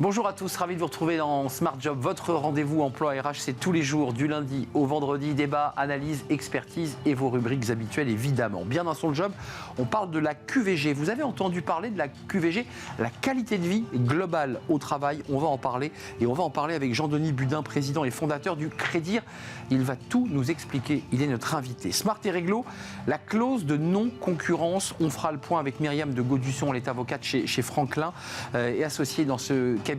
Bonjour à tous, ravi de vous retrouver dans Smart Job. Votre rendez-vous emploi RH, c'est tous les jours, du lundi au vendredi. Débat, analyse, expertise et vos rubriques habituelles, évidemment. Bien dans son job, on parle de la QVG. Vous avez entendu parler de la QVG, la qualité de vie globale au travail. On va en parler et on va en parler avec Jean-Denis Budin, président et fondateur du Crédir. Il va tout nous expliquer. Il est notre invité. Smart et réglo, la clause de non-concurrence. On fera le point avec Myriam de Gaudusson, elle est avocate chez Franklin et associée dans ce cabinet.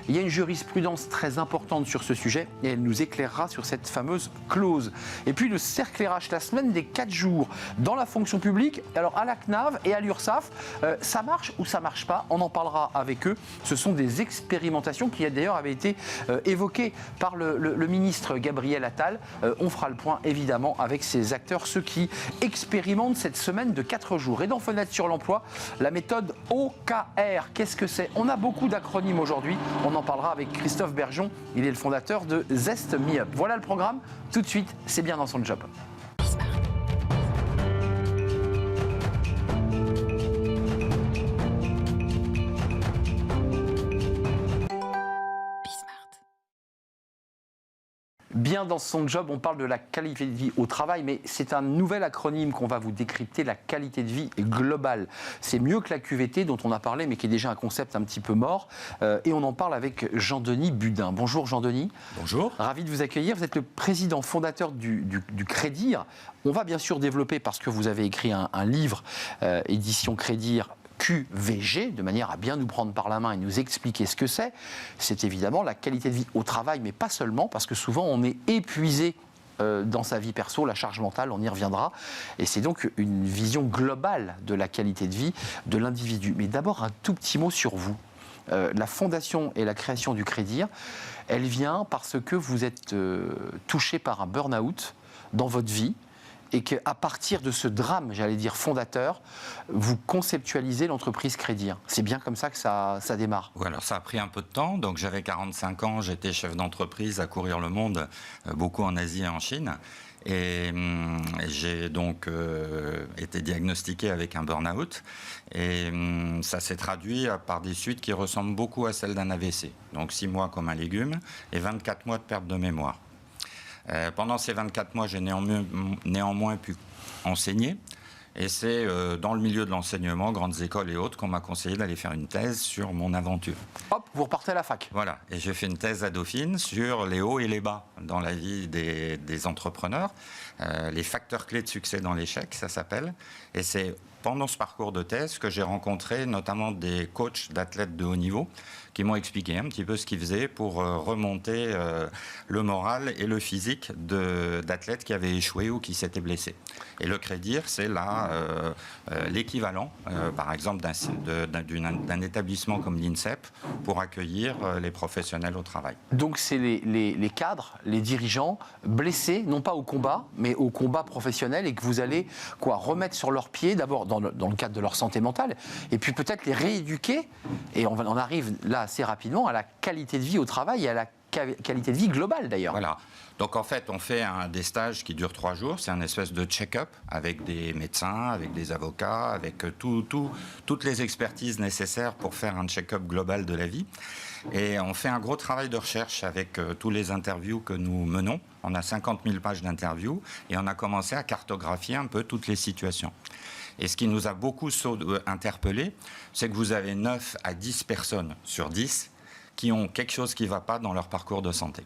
Il y a une jurisprudence très importante sur ce sujet et elle nous éclairera sur cette fameuse clause. Et puis le cercle RH, la semaine des 4 jours dans la fonction publique. Alors à la CNAV et à l'URSSAF, ça marche ou ça marche pas? On en parlera avec eux. Ce sont des expérimentations qui d'ailleurs avaient été évoquées par le ministre Gabriel Attal. On fera le point évidemment avec ces acteurs, ceux qui expérimentent cette semaine de 4 jours. Et dans Fenêtre sur l'emploi, la méthode OKR. Qu'est-ce que c'est? On a beaucoup d'acronymes aujourd'hui. On en parlera avec Christophe Bergeon. Il est le fondateur de Zest Me Up. Voilà le programme. Tout de suite, c'est bien dans son job. Bien dans son job, on parle de la qualité de vie au travail, mais c'est un nouvel acronyme qu'on va vous décrypter, la qualité de vie globale. C'est mieux que la QVT dont on a parlé, mais qui est déjà un concept un petit peu mort. Et on en parle avec Jean-Denis Budin. Bonjour Jean-Denis. Bonjour. Ravi de vous accueillir. Vous êtes le président fondateur du Crédir. On va bien sûr développer, parce que vous avez écrit un livre, édition Crédir, QVG, de manière à bien nous prendre par la main et nous expliquer ce que c'est. C'est évidemment la qualité de vie au travail, mais pas seulement, parce que souvent on est épuisé dans sa vie perso, la charge mentale, on y reviendra. Et c'est donc une vision globale de la qualité de vie de l'individu. Mais d'abord, un tout petit mot sur vous. La fondation et la création du Crédir, elle vient parce que vous êtes touché par un burn-out dans votre vie, et qu'à partir de ce drame, j'allais dire fondateur, vous conceptualisez l'entreprise Crédir. C'est bien comme ça que ça démarre. Oui, alors ça a pris un peu de temps. Donc j'avais 45 ans, j'étais chef d'entreprise à courir le monde, beaucoup en Asie et en Chine. Et j'ai donc été diagnostiqué avec un burn-out. Et ça s'est traduit par des suites qui ressemblent beaucoup à celles d'un AVC. Donc 6 mois comme un légume et 24 mois de perte de mémoire. Pendant ces 24 mois, j'ai néanmoins pu enseigner. Et c'est dans le milieu de l'enseignement, grandes écoles et autres, qu'on m'a conseillé d'aller faire une thèse sur mon aventure. Hop, vous repartez à la fac. Voilà, et j'ai fait une thèse à Dauphine sur les hauts et les bas dans la vie des entrepreneurs. Les facteurs clés de succès dans l'échec, ça s'appelle. Et c'est pendant ce parcours de thèse que j'ai rencontré notamment des coachs d'athlètes de haut niveau qui m'ont expliqué un petit peu ce qu'ils faisaient pour remonter le moral et le physique d'athlètes qui avaient échoué ou qui s'étaient blessés. Et le Crédir, c'est là l'équivalent, par exemple, d'un établissement comme l'INSEP pour accueillir les professionnels au travail. Donc c'est les cadres, les dirigeants blessés, non pas au combat, mais au combat professionnel, et que vous allez remettre sur leurs pieds, d'abord dans le cadre de leur santé mentale, et puis peut-être les rééduquer, et on en arrive là assez rapidement à la qualité de vie au travail et à la qualité de vie globale d'ailleurs. Voilà. Donc en fait, on fait des stages qui durent 3 jours. C'est un espèce de check-up avec des médecins, avec des avocats, avec toutes les expertises nécessaires pour faire un check-up global de la vie. Et on fait un gros travail de recherche avec tous les interviews que nous menons. On a 50 000 pages d'interviews et on a commencé à cartographier un peu toutes les situations. Et ce qui nous a beaucoup interpellés, c'est que vous avez 9 à 10 personnes sur 10 qui ont quelque chose qui ne va pas dans leur parcours de santé.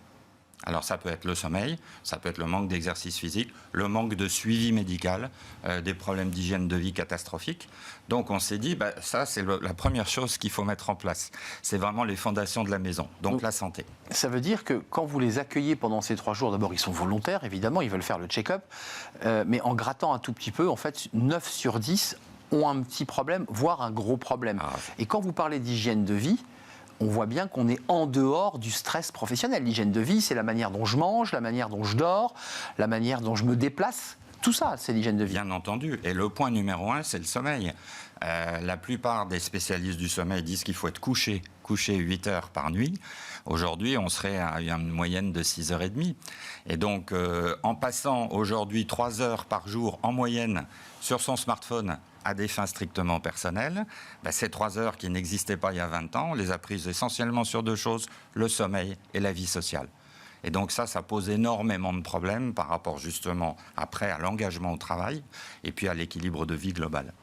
Alors ça peut être le sommeil, ça peut être le manque d'exercice physique, le manque de suivi médical, des problèmes d'hygiène de vie catastrophiques. Donc on s'est dit, ça c'est la première chose qu'il faut mettre en place. C'est vraiment les fondations de la maison, donc la santé. Ça veut dire que quand vous les accueillez pendant ces 3 jours, d'abord ils sont volontaires évidemment, ils veulent faire le check-up, mais en grattant un tout petit peu, en fait 9 sur 10 ont un petit problème, voire un gros problème. Et quand vous parlez d'hygiène de vie, on voit bien qu'on est en dehors du stress professionnel. L'hygiène de vie, c'est la manière dont je mange, la manière dont je dors, la manière dont je me déplace. Tout ça, c'est l'hygiène de vie. Bien entendu. Et le point numéro 1, c'est le sommeil. La plupart des spécialistes du sommeil disent qu'il faut être couché 8 heures par nuit. Aujourd'hui, on serait à une moyenne de 6h30. Et donc, en passant aujourd'hui 3 heures par jour en moyenne sur son smartphone à des fins strictement personnelles, ces 3 heures qui n'existaient pas il y a 20 ans, on les a prises essentiellement sur 2 choses, le sommeil et la vie sociale. Et donc ça pose énormément de problèmes par rapport justement après à l'engagement au travail et puis à l'équilibre de vie global.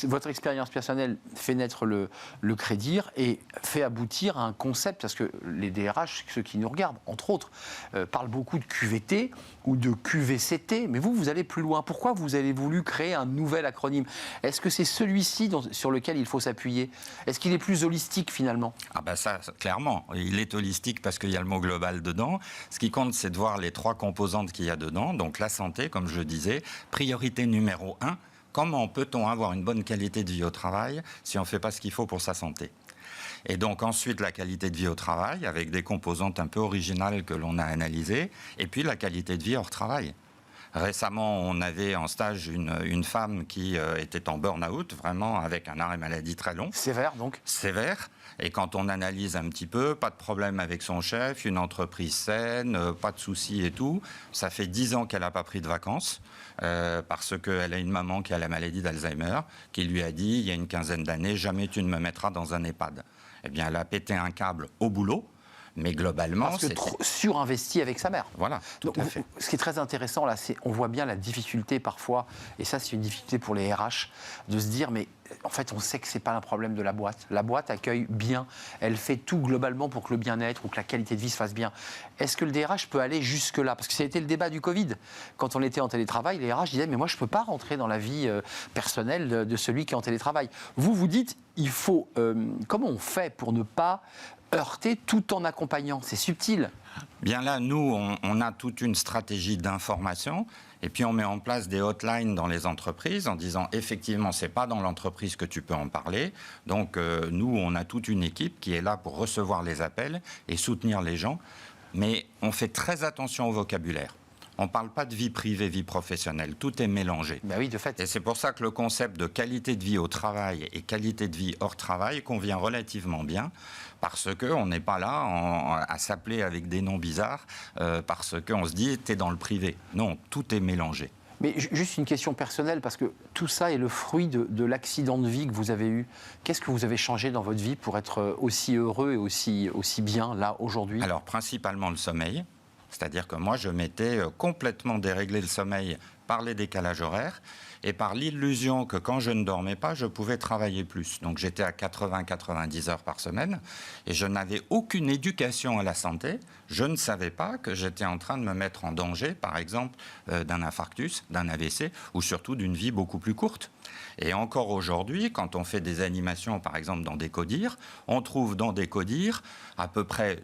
Votre expérience personnelle fait naître le Crédir et fait aboutir à un concept, parce que les DRH, ceux qui nous regardent, entre autres, parlent beaucoup de QVT ou de QVCT, mais vous allez plus loin. Pourquoi vous avez voulu créer un nouvel acronyme? Est-ce que c'est celui-ci sur lequel il faut s'appuyer? Est-ce qu'il est plus holistique finalement? Ça, clairement, il est holistique parce qu'il y a le mot global dedans. Ce qui compte, c'est de voir les 3 composantes qu'il y a dedans. Donc la santé, comme je le disais, priorité numéro 1. Comment peut-on avoir une bonne qualité de vie au travail si on ne fait pas ce qu'il faut pour sa santé? Et donc ensuite la qualité de vie au travail avec des composantes un peu originales que l'on a analysées, et puis la qualité de vie hors travail. Récemment, on avait en stage une femme qui était en burn-out, vraiment avec un arrêt maladie très long. Sévère donc? Sévère. Et quand on analyse un petit peu, pas de problème avec son chef, une entreprise saine, pas de soucis et tout. Ça fait 10 ans qu'elle n'a pas pris de vacances parce qu'elle a une maman qui a la maladie d'Alzheimer qui lui a dit il y a une quinzaine d'années, jamais tu ne me mettras dans un EHPAD. Eh bien, elle a pété un câble au boulot. Mais globalement, parce que trop surinvesti avec sa mère. Voilà, tout à fait. Ce qui est très intéressant là, c'est on voit bien la difficulté parfois, et ça c'est une difficulté pour les RH, de se dire mais en fait on sait que c'est pas un problème de la boîte. La boîte accueille bien, elle fait tout globalement pour que le bien-être ou que la qualité de vie se fasse bien. Est-ce que le DRH peut aller jusque là? Parce que ça a été le débat du Covid. Quand on était en télétravail, les RH disaient mais moi je peux pas rentrer dans la vie personnelle de celui qui est en télétravail. Vous dites il faut comment on fait pour ne pas heurter tout en accompagnant? C'est subtil. Bien là, nous, on a toute une stratégie d'information et puis on met en place des hotlines dans les entreprises en disant effectivement, c'est pas dans l'entreprise que tu peux en parler. Donc nous, on a toute une équipe qui est là pour recevoir les appels et soutenir les gens. Mais on fait très attention au vocabulaire. On ne parle pas de vie privée, vie professionnelle. Tout est mélangé. Ben oui, de fait. Et c'est pour ça que le concept de qualité de vie au travail et qualité de vie hors travail convient relativement bien, parce qu'on n'est pas là à s'appeler avec des noms bizarres, parce qu'on se dit, t'es dans le privé. Non, tout est mélangé. Mais juste une question personnelle, parce que tout ça est le fruit de l'accident de vie que vous avez eu. Qu'est-ce que vous avez changé dans votre vie pour être aussi heureux et aussi bien, là, aujourd'hui? Alors, principalement le sommeil. C'est-à-dire que moi, je m'étais complètement déréglé le sommeil par les décalages horaires et par l'illusion que quand je ne dormais pas, je pouvais travailler plus. Donc j'étais à 80-90 heures par semaine et je n'avais aucune éducation à la santé. Je ne savais pas que j'étais en train de me mettre en danger, par exemple, d'un infarctus, d'un AVC ou surtout d'une vie beaucoup plus courte. Et encore aujourd'hui, quand on fait des animations, par exemple, dans des CODIR, on trouve dans des CODIR à peu près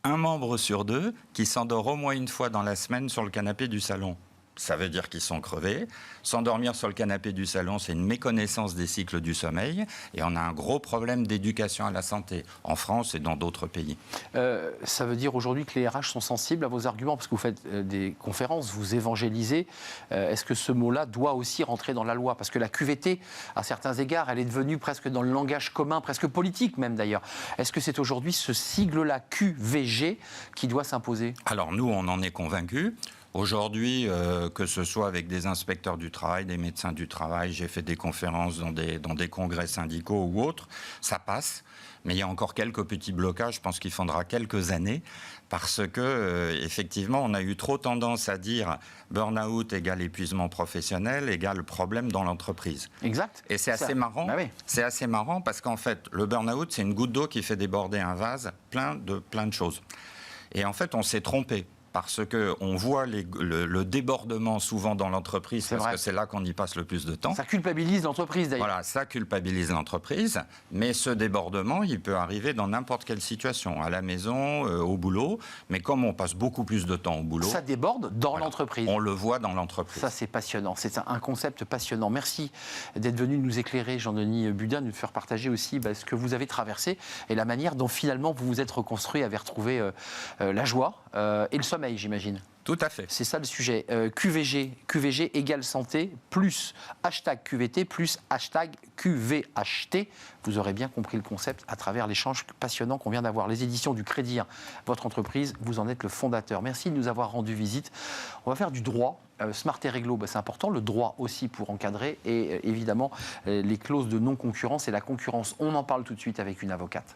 un membre sur 2 qui s'endort au moins une fois dans la semaine sur le canapé du salon. Ça veut dire qu'ils sont crevés. S'endormir sur le canapé du salon, c'est une méconnaissance des cycles du sommeil. Et on a un gros problème d'éducation à la santé, en France et dans d'autres pays. Ça veut dire aujourd'hui que les RH sont sensibles à vos arguments, parce que vous faites des conférences, vous évangélisez. Est-ce que ce mot-là doit aussi rentrer dans la loi? Parce que la QVT, à certains égards, elle est devenue presque dans le langage commun, presque politique même d'ailleurs. Est-ce que c'est aujourd'hui ce sigle-là, QVG, qui doit s'imposer? Alors nous, on en est convaincus. Aujourd'hui, que ce soit avec des inspecteurs du travail, des médecins du travail, j'ai fait des conférences dans des congrès syndicaux ou autres, ça passe. Mais il y a encore quelques petits blocages, je pense qu'il faudra quelques années, parce que effectivement, on a eu trop tendance à dire burn-out égale épuisement professionnel égale problème dans l'entreprise. Exact. Et c'est assez marrant. Bah oui. C'est assez marrant parce qu'en fait, le burn-out, c'est une goutte d'eau qui fait déborder un vase plein de choses. Et en fait, on s'est trompé. Parce qu'on voit le débordement souvent dans l'entreprise, parce que c'est là qu'on y passe le plus de temps. Ça culpabilise l'entreprise d'ailleurs. Voilà, ça culpabilise l'entreprise, mais ce débordement, il peut arriver dans n'importe quelle situation, à la maison, au boulot, mais comme on passe beaucoup plus de temps au boulot... Ça déborde dans l'entreprise. On le voit dans l'entreprise. Ça, c'est passionnant, c'est un concept passionnant. Merci d'être venu nous éclairer, Jean-Denis Budin, de nous faire partager aussi ce que vous avez traversé et la manière dont finalement vous vous êtes reconstruit, avez retrouvé la joie et le sommeil, j'imagine. Tout à fait. C'est ça le sujet. QVG égale santé, plus hashtag QVT, plus hashtag QVHT. Vous aurez bien compris le concept à travers l'échange passionnant qu'on vient d'avoir. Les éditions du Crédir, votre entreprise, vous en êtes le fondateur. Merci de nous avoir rendu visite. On va faire du droit Smart et réglo, c'est important, le droit aussi pour encadrer et évidemment les clauses de non-concurrence et la concurrence. On en parle tout de suite avec une avocate.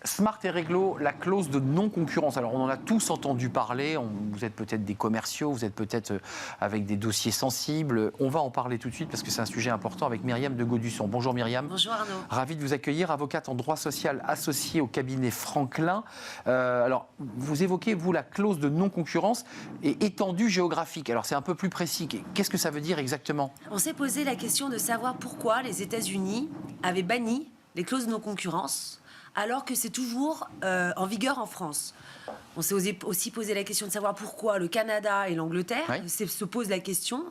Smart et réglo, la clause de non-concurrence. Alors, on en a tous entendu parler. Vous êtes peut-être des commerciaux, vous êtes peut-être avec des dossiers sensibles. On va en parler tout de suite parce que c'est un sujet important avec Myriam de Gaudusson. Bonjour Myriam. Bonjour Arnaud. Ravi de vous accueillir, avocate en droit social associée au cabinet Franklin. Alors, vous évoquez, vous, la clause de non-concurrence et étendue géographique. Alors, c'est un peu plus précis. Qu'est-ce que ça veut dire exactement ? On s'est posé la question de savoir pourquoi les États-Unis avaient banni les clauses de non-concurrence alors que c'est toujours en vigueur en France. On s'est aussi posé la question de savoir pourquoi le Canada et l'Angleterre se posent la question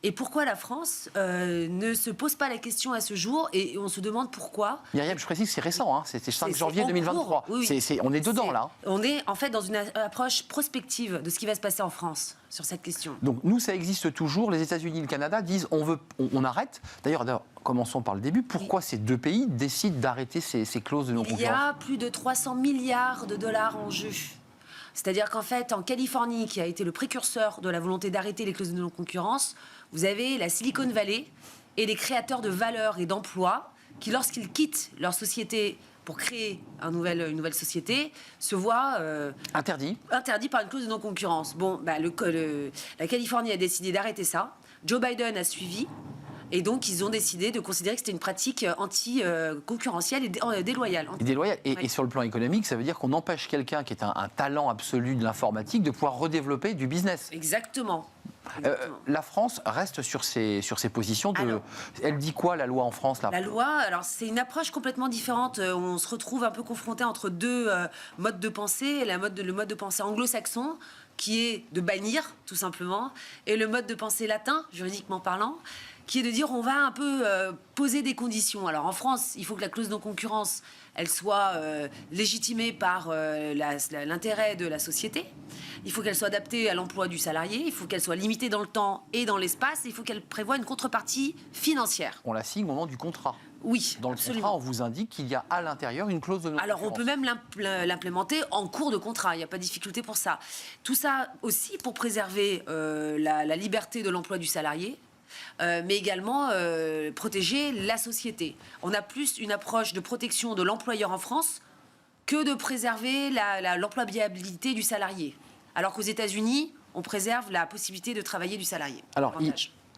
et pourquoi la France ne se pose pas la question à ce jour et on se demande pourquoi. Myriam, je précise que c'est récent, hein, c'était 5 janvier 2023. Oui. On est dedans là. On est en fait dans une approche prospective de ce qui va se passer en France sur cette question. Donc nous, ça existe toujours. Les États-Unis et le Canada disent on arrête. D'ailleurs, commençons par le début. Pourquoi ces deux pays décident d'arrêter ces clauses de non-concurrence ? Il y a plus de 300 milliards de dollars en jeu. C'est-à-dire qu'en fait, en Californie, qui a été le précurseur de la volonté d'arrêter les clauses de non-concurrence, vous avez la Silicon Valley et des créateurs de valeur et d'emplois qui, lorsqu'ils quittent leur société pour créer une nouvelle société, se voient interdits par une clause de non-concurrence. Bon, la Californie a décidé d'arrêter ça. Joe Biden a suivi. Et donc, ils ont décidé de considérer que c'était une pratique anti-concurrentielle et déloyale. Et sur le plan économique, ça veut dire qu'on empêche quelqu'un qui est un talent absolu de l'informatique de pouvoir redévelopper du business. Exactement. La France reste sur ses positions. Elle dit quoi, la loi en France là ? La loi, alors c'est une approche complètement différente. On se retrouve un peu confronté entre deux modes de pensée. Le mode de pensée anglo-saxon, qui est de bannir, tout simplement, et le mode de pensée latin, juridiquement parlant, qui est de dire on va un peu poser des conditions. Alors en France, il faut que la clause de non-concurrence, elle soit légitimée par l'intérêt de la société. Il faut qu'elle soit adaptée à l'emploi du salarié. Il faut qu'elle soit limitée dans le temps et dans l'espace. Il faut qu'elle prévoie une contrepartie financière. On la signe au moment du contrat. Oui, dans le absolument. contrat, on vous indique qu'il y a à l'intérieur une clause de non-concurrence. Alors, on peut même l'implémenter en cours de contrat. Il n'y a pas de difficulté pour ça. Tout ça aussi pour préserver la liberté de l'emploi du salarié. Mais également protéger la société. On a plus une approche de protection de l'employeur en France que de préserver l'employabilité du salarié. Alors qu'aux États-Unis, on préserve la possibilité de travailler du salarié. Alors,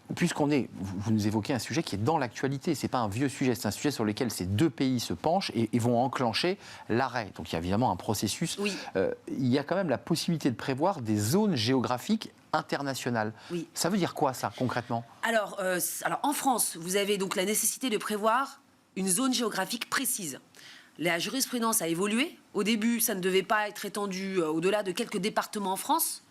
vous nous évoquez un sujet qui est dans l'actualité. C'est pas un vieux sujet, c'est un sujet sur lequel ces deux pays se penchent et vont enclencher l'arrêt. Donc il y a évidemment un processus. Oui. Il y a quand même la possibilité de prévoir des zones géographiques internationales. Oui. Ça veut dire quoi ça concrètement ? Alors en France, vous avez donc la nécessité de prévoir une zone géographique précise. La jurisprudence a évolué. Au début, ça ne devait pas être étendu au-delà de quelques départements en France.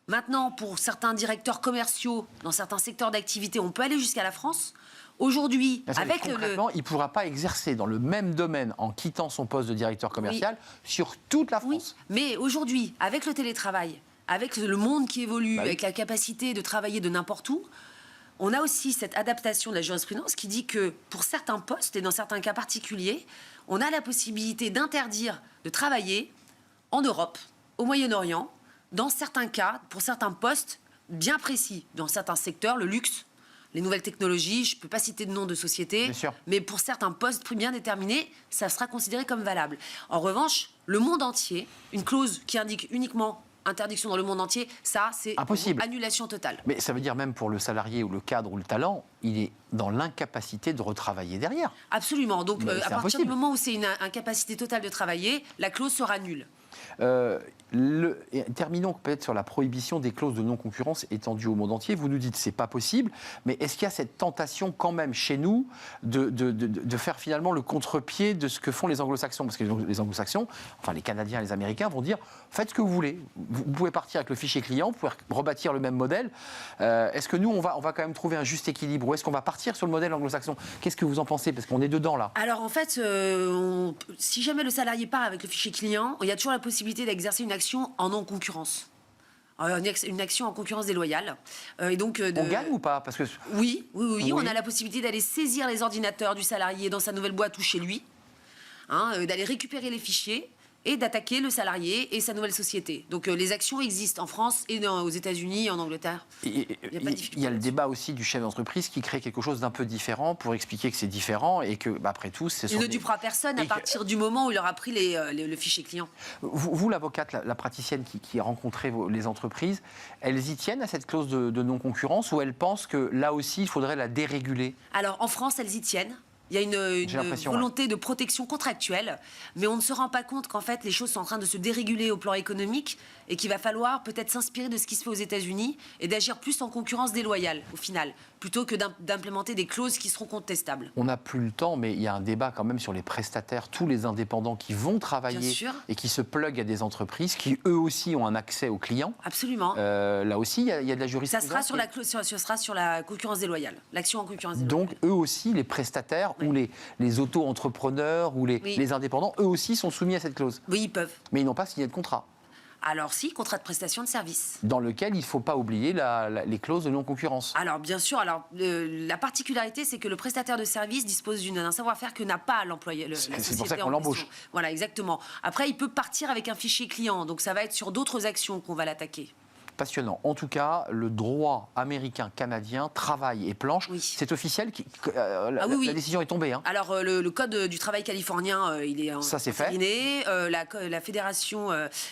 Maintenant, pour certains directeurs commerciaux, dans certains secteurs d'activité, on peut aller jusqu'à la France. Aujourd'hui, concrètement, il ne pourra pas exercer dans le même domaine en quittant son poste de directeur commercial sur toute la France. Oui, mais aujourd'hui, avec le télétravail, avec le monde qui évolue, avec la capacité de travailler de n'importe où, on a aussi cette adaptation de la jurisprudence qui dit que pour certains postes, et dans certains cas particuliers, on a la possibilité d'interdire de travailler en Europe, au Moyen-Orient, dans certains cas, pour certains postes bien précis, dans certains secteurs, le luxe, les nouvelles technologies, je ne peux pas citer de nom de société, mais pour certains postes bien déterminés, ça sera considéré comme valable. En revanche, le monde entier, une clause qui indique uniquement interdiction dans le monde entier, ça, c'est impossible. Annulation totale. Mais ça veut dire même pour le salarié ou le cadre ou le talent, il est dans l'incapacité de retravailler derrière. Absolument. Donc, à partir du moment où c'est une incapacité totale de travailler, la clause sera nulle. Terminons peut-être sur la prohibition des clauses de non-concurrence étendues au monde entier. Vous nous dites que ce n'est pas possible, mais est-ce qu'il y a cette tentation quand même chez nous de faire finalement le contre-pied de ce que font les anglo-saxons ? Parce que les anglo-saxons, enfin les Canadiens et les Américains vont dire « faites ce que vous voulez, vous pouvez partir avec le fichier client, vous pouvez rebâtir le même modèle ». Est-ce que nous, on va quand même trouver un juste équilibre ou est-ce qu'on va partir sur le modèle anglo-saxon ? Qu'est-ce que vous en pensez ? Parce qu'on est dedans là. Alors en fait, si jamais le salarié part avec le fichier client, il y a toujours la possibilité d'exercer une action en non-concurrence. Une action en concurrence déloyale. Et donc, on gagne ou pas ? Parce que... Oui, on a la possibilité d'aller saisir les ordinateurs du salarié dans sa nouvelle boîte ou chez lui, d'aller récupérer les fichiers et d'attaquer le salarié et sa nouvelle société. Donc les actions existent en France et aux États-Unis et en Angleterre. Il y a le débat aussi du chef d'entreprise qui crée quelque chose d'un peu différent pour expliquer que c'est différent et que, après tout, c'est... Il ne dupera personne à partir du moment où il aura pris le fichier client. Vous l'avocate, la praticienne qui a rencontré les entreprises, elles y tiennent à cette clause de non-concurrence ou elles pensent que là aussi, il faudrait la déréguler? Alors, en France, elles y tiennent. Il y a une volonté de protection contractuelle, mais on ne se rend pas compte qu'en fait, les choses sont en train de se déréguler au plan économique et qu'il va falloir peut-être s'inspirer de ce qui se fait aux États-Unis et d'agir plus en concurrence déloyale, au final, plutôt que d'implémenter des clauses qui seront contestables. On n'a plus le temps, mais il y a un débat quand même sur les prestataires, tous les indépendants qui vont travailler et qui se pluguent à des entreprises qui, eux aussi, ont un accès aux clients. Absolument. Là aussi, il y a de la jurisprudence. Ça sera sur la concurrence déloyale, l'action en concurrence déloyale. Donc, eux aussi, les prestataires ou les auto-entrepreneurs ou les indépendants, eux aussi sont soumis à cette clause. Oui, ils peuvent. Mais ils n'ont pas signé de contrat. Alors si, contrat de prestation de service. Dans lequel il ne faut pas oublier les clauses de non-concurrence. Alors bien sûr, la particularité, c'est que le prestataire de service dispose d'un savoir-faire que n'a pas l'employé. C'est pour ça qu'on l'embauche. Voilà, exactement. Après, il peut partir avec un fichier client, donc ça va être sur d'autres actions qu'on va l'attaquer. Passionnant. En tout cas, le droit américain, canadien, travail et planche, c'est officiel. La décision est tombée. Alors, le code du travail californien, il est entériné. La Fédération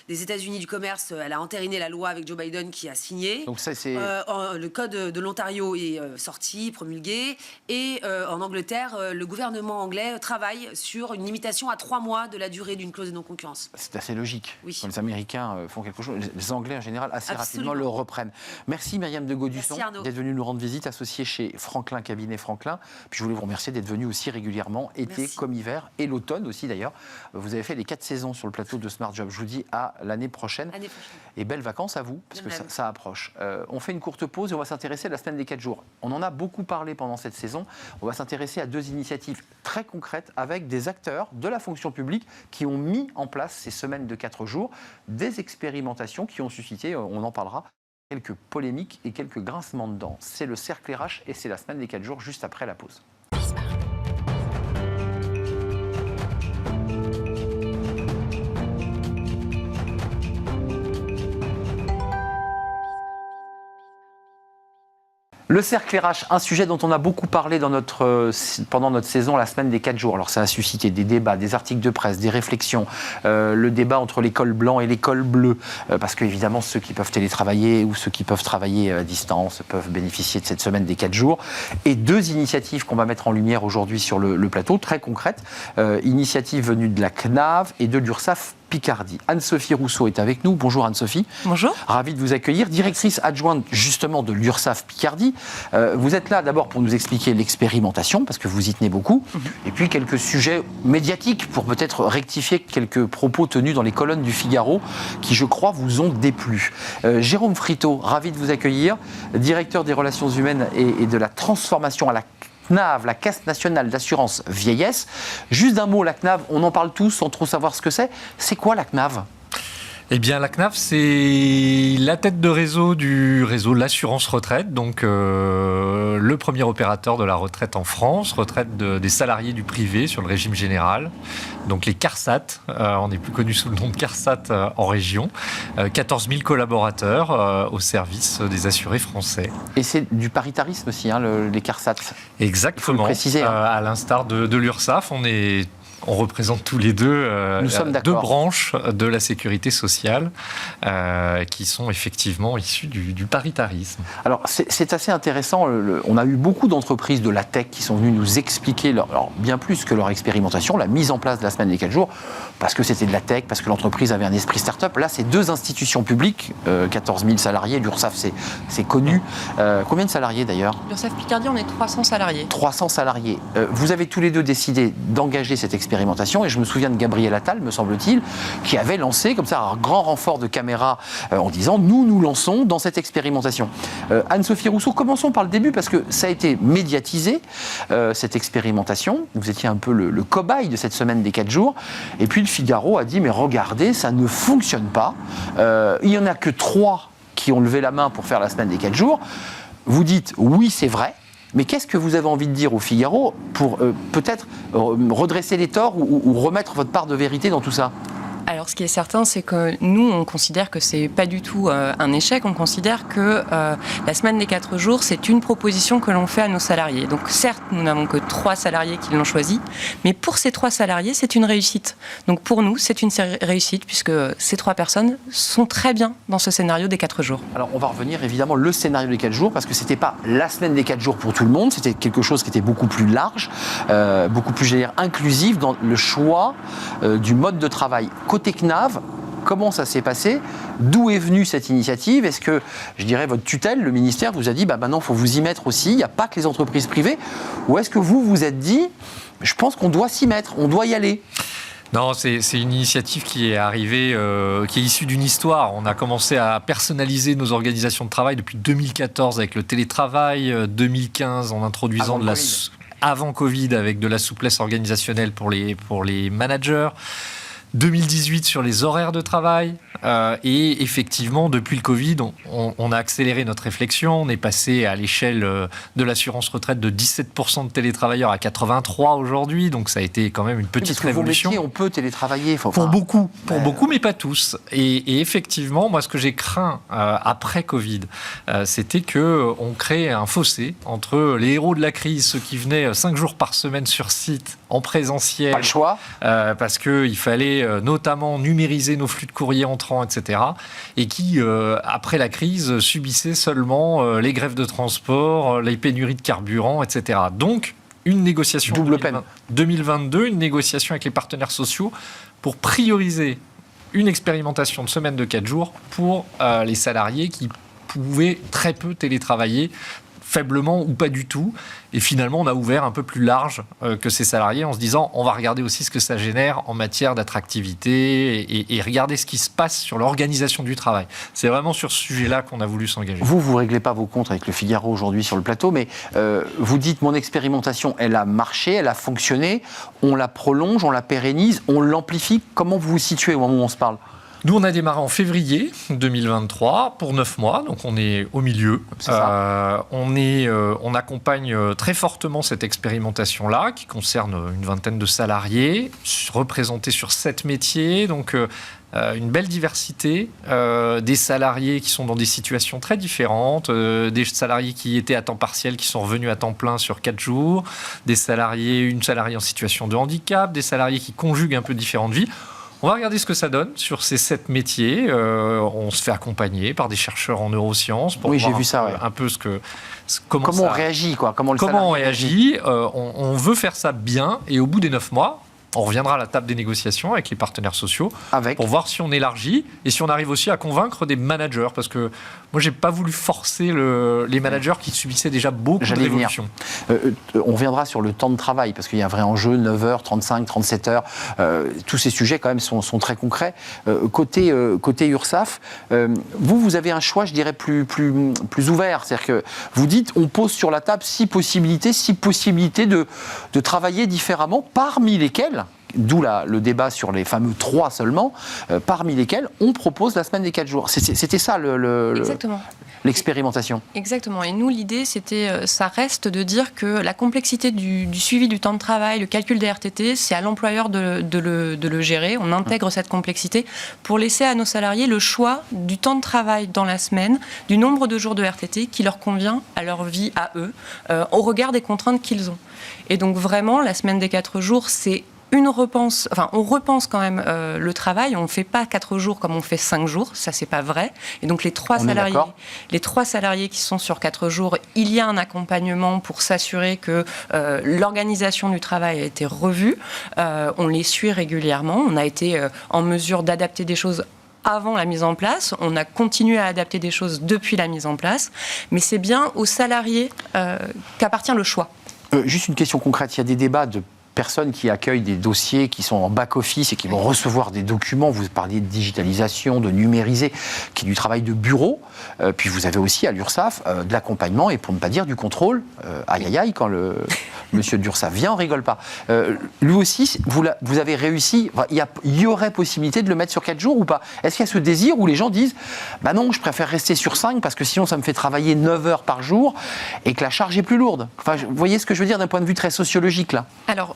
des États-Unis du commerce, elle a entériné la loi avec Joe Biden qui a signé. Donc ça, c'est... le code de l'Ontario est sorti, promulgué. Et en Angleterre, le gouvernement anglais travaille sur une limitation à 3 mois de la durée d'une clause de non-concurrence. C'est assez logique. Oui. Quand les Américains font quelque chose, les Anglais en général assez rapidement le reprennent. Merci Myriam de Gaudusson d'être venue nous rendre visite, associée chez Franklin, cabinet Franklin. Puis je voulais vous remercier d'être venue aussi régulièrement, été comme hiver, et l'automne aussi d'ailleurs. Vous avez fait les 4 saisons sur le plateau de Smart Job. Je vous dis à l'année prochaine. Et belles vacances à vous, parce que ça approche. On fait une courte pause et on va s'intéresser à la semaine des 4 jours. On en a beaucoup parlé pendant cette saison. On va s'intéresser à 2 initiatives très concrètes avec des acteurs de la fonction publique qui ont mis en place ces semaines de 4 jours, des expérimentations qui ont suscité, on en parlera, quelques polémiques et quelques grincements de dents. C'est le cercle RH et c'est la semaine des 4 jours juste après la pause. Le cercle RH, un sujet dont on a beaucoup parlé pendant notre saison, la semaine des 4 jours. Alors ça a suscité des débats, des articles de presse, des réflexions, le débat entre les cols blancs et les cols bleus, parce qu'évidemment ceux qui peuvent télétravailler ou ceux qui peuvent travailler à distance peuvent bénéficier de cette semaine des 4 jours. Et 2 initiatives qu'on va mettre en lumière aujourd'hui sur le plateau, très concrètes, initiatives venues de la CNAV et de l'URSSAF Picardie. Anne-Sophie Rousseau est avec nous. Bonjour Anne-Sophie. Bonjour. Ravie de vous accueillir. Directrice adjointe justement de l'URSSAF Picardie. Vous êtes là d'abord pour nous expliquer l'expérimentation, parce que vous y tenez beaucoup, et puis quelques sujets médiatiques pour peut-être rectifier quelques propos tenus dans les colonnes du Figaro qui, je crois, vous ont déplu. Jérôme Friteau, ravi de vous accueillir, directeur des relations humaines et de la transformation à la CNAV, la Caisse nationale d'assurance vieillesse. Juste d'un mot, la CNAV, on en parle tous sans trop savoir ce que c'est. C'est quoi la CNAV ? Eh bien, la CNAV, c'est la tête de réseau du réseau l'assurance retraite, donc le premier opérateur de la retraite en France, retraite des salariés du privé sur le régime général, donc les CARSAT, on est plus connu sous le nom de CARSAT en région, 14 000 collaborateurs au service des assurés français. Et c'est du paritarisme aussi, les CARSAT. Exactement. Il faut le préciser. À l'instar de l'URSSAF, on représente tous les deux 2 branches de la sécurité sociale qui sont effectivement issues du paritarisme. Alors, c'est assez intéressant. On a eu beaucoup d'entreprises de la tech qui sont venues nous expliquer, bien plus que leur expérimentation, la mise en place de la semaine des 4 jours, parce que c'était de la tech, parce que l'entreprise avait un esprit start-up. Là, c'est 2 institutions publiques, 14 000 salariés. L'URSSAF, c'est connu. Combien de salariés d'ailleurs ? L'URSSAF Picardie, on est 300 salariés. 300 salariés. Vous avez tous les deux décidé d'engager cette expérimentation, et je me souviens de Gabriel Attal, me semble-t-il, qui avait lancé comme ça un grand renfort de caméra en disant nous lançons dans cette expérimentation. Anne-Sophie Rousseau, commençons par le début parce que ça a été médiatisé, cette expérimentation. Vous étiez un peu le cobaye de cette semaine des 4 jours, et puis le Figaro a dit mais regardez, ça ne fonctionne pas, il n'y en a que 3 qui ont levé la main pour faire la semaine des 4 jours. Vous dites oui, c'est vrai. Mais qu'est-ce que vous avez envie de dire au Figaro pour peut-être redresser les torts ou remettre votre part de vérité dans tout ça ? Alors, ce qui est certain, c'est que nous, on considère que c'est pas du tout un échec. On considère que la semaine des 4 jours, c'est une proposition que l'on fait à nos salariés. Donc, certes, nous n'avons que 3 salariés qui l'ont choisi, mais pour ces 3 salariés, c'est une réussite. Donc, pour nous, c'est une réussite puisque ces 3 personnes sont très bien dans ce scénario des 4 jours. Alors, on va revenir évidemment le scénario des 4 jours parce que c'était pas la semaine des 4 jours pour tout le monde, c'était quelque chose qui était beaucoup plus large, beaucoup plus, j'allais dire, inclusif dans le choix du mode de travail. Côté CNAV, comment ça s'est passé? D'où est venue cette initiative? Est-ce que, je dirais, votre tutelle, le ministère, vous a dit maintenant, il faut vous y mettre aussi, il n'y a pas que les entreprises privées? Ou est-ce que vous vous êtes dit, je pense qu'on doit s'y mettre, on doit y aller? Non, c'est une initiative qui est arrivée, qui est issue d'une histoire. On a commencé à personnaliser nos organisations de travail depuis 2014 avec le télétravail, 2015 en introduisant avant Covid avec de la souplesse organisationnelle pour les managers. 2018 sur les horaires de travail et effectivement depuis le Covid on a accéléré notre réflexion, on est passé à l'échelle de l'assurance retraite de 17% de télétravailleurs à 83 aujourd'hui, donc ça a été quand même une petite révolution. Vos métiers, on peut télétravailler pour beaucoup mais pas tous et effectivement moi ce que j'ai craint après Covid c'était qu'on crée un fossé entre les héros de la crise, ceux qui venaient 5 jours par semaine sur site en présentiel, pas le choix parce qu'il fallait notamment numériser nos flux de courrier entrants, etc. Et qui, après la crise, subissaient seulement les grèves de transport, les pénuries de carburant, etc. Donc, une négociation 2022, une négociation avec les partenaires sociaux pour prioriser une expérimentation de semaine de 4 jours pour les salariés qui pouvaient très peu télétravailler, faiblement ou pas du tout. Et finalement, on a ouvert un peu plus large que ces salariés en se disant on va regarder aussi ce que ça génère en matière d'attractivité et regarder ce qui se passe sur l'organisation du travail. C'est vraiment sur ce sujet-là qu'on a voulu s'engager. Vous ne réglez pas vos comptes avec le Figaro aujourd'hui sur le plateau, mais vous dites mon expérimentation, elle a marché, elle a fonctionné, on la prolonge, on la pérennise, on l'amplifie. Comment vous vous situez au moment où on se parle ? Nous, on a démarré en février 2023 pour 9 mois, donc on est au milieu. On accompagne très fortement cette expérimentation-là, qui concerne une vingtaine de salariés, représentés sur 7 métiers, donc une belle diversité, des salariés qui sont dans des situations très différentes, des salariés qui étaient à temps partiel, qui sont revenus à temps plein sur 4 jours, une salariée en situation de handicap, des salariés qui conjuguent un peu différentes vies. On va regarder ce que ça donne sur ces 7 métiers. On se fait accompagner par des chercheurs en neurosciences pour voir un peu comment on réagit, quoi. Comment on réagit. On veut faire ça bien et au bout des 9 mois, on reviendra à la table des négociations avec les partenaires sociaux pour voir si on élargit et si on arrive aussi à convaincre des managers. Parce que moi, je n'ai pas voulu forcer les managers qui subissaient déjà beaucoup de révolutions. On reviendra sur le temps de travail parce qu'il y a un vrai enjeu, 9h, 35, 37 heures. Tous ces sujets, quand même, sont très concrets. Côté URSSAF, vous avez un choix, je dirais, plus ouvert. C'est-à-dire que vous dites, on pose sur la table 6 possibilités de travailler différemment, parmi lesquelles, d'où le débat sur les fameux 3 seulement, parmi lesquels on propose la semaine des 4 jours. C'était ça l'expérimentation. Exactement. Et nous, l'idée, ça reste de dire que la complexité du suivi du temps de travail, le calcul des RTT, c'est à l'employeur de le gérer. On intègre cette complexité pour laisser à nos salariés le choix du temps de travail dans la semaine, du nombre de jours de RTT qui leur convient à leur vie, à eux, au regard des contraintes qu'ils ont. Et donc vraiment, la semaine des 4 jours, c'est on repense quand même le travail. On ne fait pas 4 jours comme on fait 5 jours. Ça, c'est pas vrai. Et donc, les 3 salariés qui sont sur 4 jours, il y a un accompagnement pour s'assurer que l'organisation du travail a été revue. On les suit régulièrement. On a été en mesure d'adapter des choses avant la mise en place. On a continué à adapter des choses depuis la mise en place. Mais c'est bien aux salariés qu'appartient le choix. Juste une question concrète. Il y a des débats de personnes qui accueillent des dossiers qui sont en back-office et qui vont recevoir des documents. Vous parliez de digitalisation, de numériser, qui est du travail de bureau. Puis vous avez aussi à l'URSSAF de l'accompagnement et pour ne pas dire du contrôle. Aïe aïe aïe, quand le monsieur d'URSSAF vient, on rigole pas. Lui aussi, vous avez réussi. Il y aurait possibilité de le mettre sur 4 jours ou pas? Est-ce qu'il y a ce désir où les gens disent bah non, je préfère rester sur 5 parce que sinon ça me fait travailler 9 heures par jour et que la charge est plus lourde? Enfin, vous voyez ce que je veux dire d'un point de vue très sociologique là? Alors,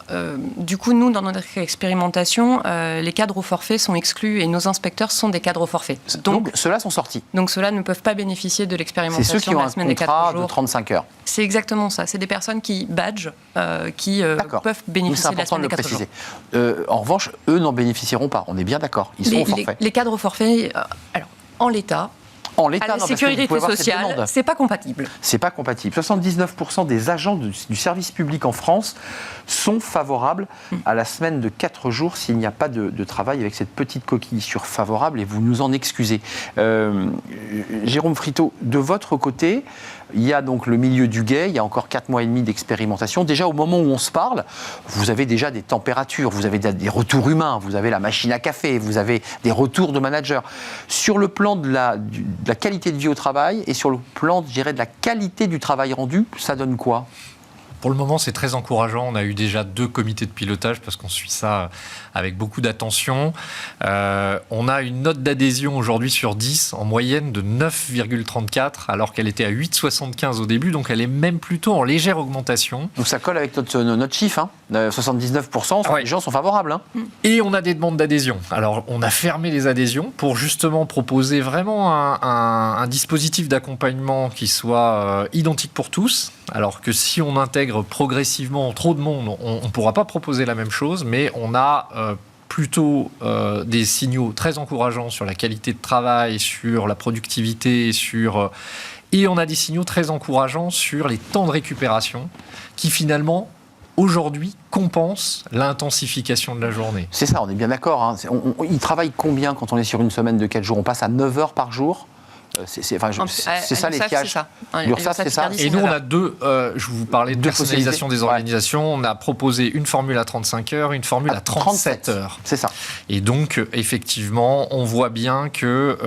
du coup, nous, dans notre expérimentation, les cadres au forfait sont exclus et nos inspecteurs sont des cadres au forfait. Donc ceux-là sont sortis. Donc ceux-là ne peuvent pas bénéficier de C'est l'expérimentation ceux qui ont de la un semaine des 4 contrat jours. de 35 heures. C'est exactement ça. C'est des personnes qui badgent, qui D'accord. peuvent Donc, bénéficier c'est de la important semaine de des le 4 jours. préciser. En revanche, eux n'en bénéficieront pas. On est bien d'accord. Ils seront au forfait. Les cadres au forfait, alors, en l'état, En à l'état, la non, parce que vous sécurité pouvez avoir cette sociale, demande. c'est pas compatible. C'est pas compatible. 79% des agents du service public en France sont favorables à la semaine de 4 jours s'il n'y a pas de travail, avec cette petite coquille sur favorable, et vous nous en excusez. Jérôme Friteau, de votre côté, il y a donc le milieu du guet, il y a encore 4 mois et demi d'expérimentation. Déjà, au moment où on se parle, vous avez déjà des températures, vous avez des retours humains, vous avez la machine à café, vous avez des retours de managers. Sur le plan de la qualité de vie au travail et sur le plan, je dirais, de la qualité du travail rendu, ça donne quoi ? Pour le moment, c'est très encourageant. On a eu déjà 2 comités de pilotage parce qu'on suit ça avec beaucoup d'attention. On a une note d'adhésion aujourd'hui sur 10 en moyenne de 9,34 alors qu'elle était à 8,75 au début. Donc elle est même plutôt en légère augmentation. Donc ça colle avec notre chiffre, hein. 79%, Ouais. les gens sont favorables. Hein. Et on a des demandes d'adhésion. Alors, on a fermé les adhésions pour justement proposer vraiment un dispositif d'accompagnement qui soit identique pour tous. Alors que si on intègre progressivement trop de monde, on ne pourra pas proposer la même chose, mais on a plutôt des signaux très encourageants sur la qualité de travail, sur la productivité, et on a des signaux très encourageants sur les temps de récupération qui finalement aujourd'hui compense l'intensification de la journée. C'est ça, on est bien d'accord. Hein. Ils travaillent combien quand on est sur une semaine de 4 jours ? On passe à 9 heures par jour ? C'est ça l'étiage. L'URSSAF, c'est ça. Et nous, on a je vous parlais de personnalisation des organisations. On a proposé une formule à 35 heures, une formule à 37 heures. C'est ça. Et donc, effectivement, on voit bien que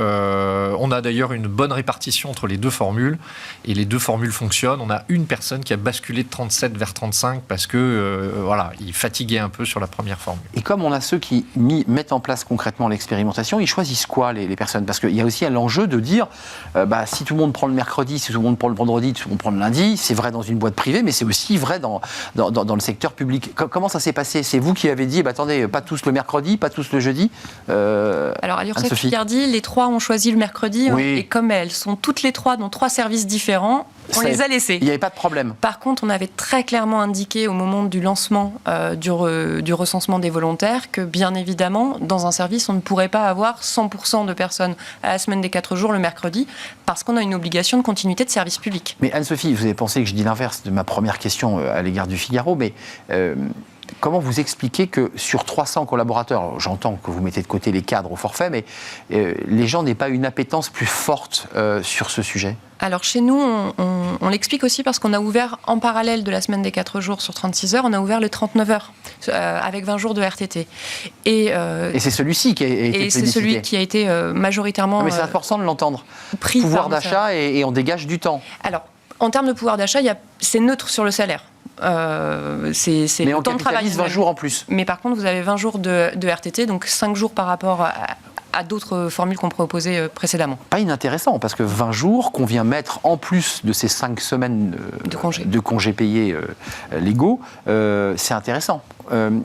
on a d'ailleurs une bonne répartition entre les 2 formules. Et les 2 formules fonctionnent. On a une personne qui a basculé de 37 vers 35 parce que, il fatiguait un peu sur la première formule. Et comme on a ceux qui mettent en place concrètement l'expérimentation, ils choisissent quoi, les personnes ? Parce qu'il y a aussi l'enjeu de dire, si tout le monde prend le mercredi, si tout le monde prend le vendredi, si tout le monde prend le lundi, c'est vrai dans une boîte privée, mais c'est aussi vrai dans le secteur public. Comment ça s'est passé ? C'est vous qui avez dit, attendez, pas tous le mercredi, pas tous le jeudi. Alors à l'URSSAF Picardie, les 3 ont choisi le mercredi, oui. Et comme elles sont toutes les 3 dans 3 services différents, on les a laissées. Il n'y avait pas de problème. Par contre, on avait très clairement indiqué au moment du lancement du recensement des volontaires que, bien évidemment, dans un service, on ne pourrait pas avoir 100% de personnes à la semaine des 4 jours le mercredi, parce qu'on a une obligation de continuité de service public. Mais Anne-Sophie, vous avez pensé que je dis l'inverse de ma première question à l'égard du Figaro, mais comment vous expliquez que sur 300 collaborateurs, j'entends que vous mettez de côté les cadres au forfait, mais les gens n'aient pas une appétence plus forte sur ce sujet ? Alors chez nous, on l'explique aussi parce qu'on a ouvert en parallèle de la semaine des 4 jours sur 36 heures, on a ouvert les 39 heures avec 20 jours de RTT. Et c'est celui-ci qui a été plébiscité. Et c'est celui qui a été majoritairement mais c'est important de l'entendre. Pris pouvoir d'achat et on dégage du temps. Alors, en termes de pouvoir d'achat, c'est neutre sur le salaire. C'est mais le on temps de travail. 20 jours en plus. Mais par contre, vous avez 20 jours de RTT, donc 5 jours par rapport à d'autres formules qu'on proposait précédemment. Pas inintéressant, parce que 20 jours qu'on vient mettre en plus de ces 5 semaines de congés payés légaux, c'est intéressant.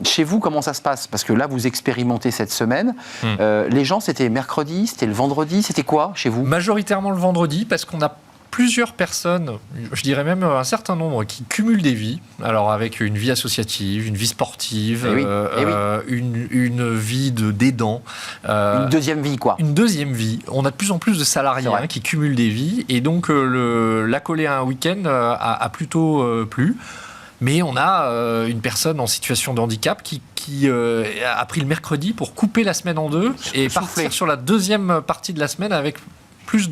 Chez vous, comment ça se passe ? Parce que là, vous expérimentez cette semaine. Les gens, c'était mercredi, c'était le vendredi, c'était quoi chez vous ? Majoritairement le vendredi, parce qu'on a plusieurs personnes, je dirais même un certain nombre, qui cumulent des vies, alors avec une vie associative, une vie sportive, une vie d'aidant. Une deuxième vie, quoi. Une deuxième vie. On a de plus en plus de salariés qui cumulent des vies, et donc l'accoler à un week-end a plutôt plu. Mais on a une personne en situation de handicap qui a pris le mercredi pour couper la semaine en 2 et partir sur la deuxième partie de la semaine avec plus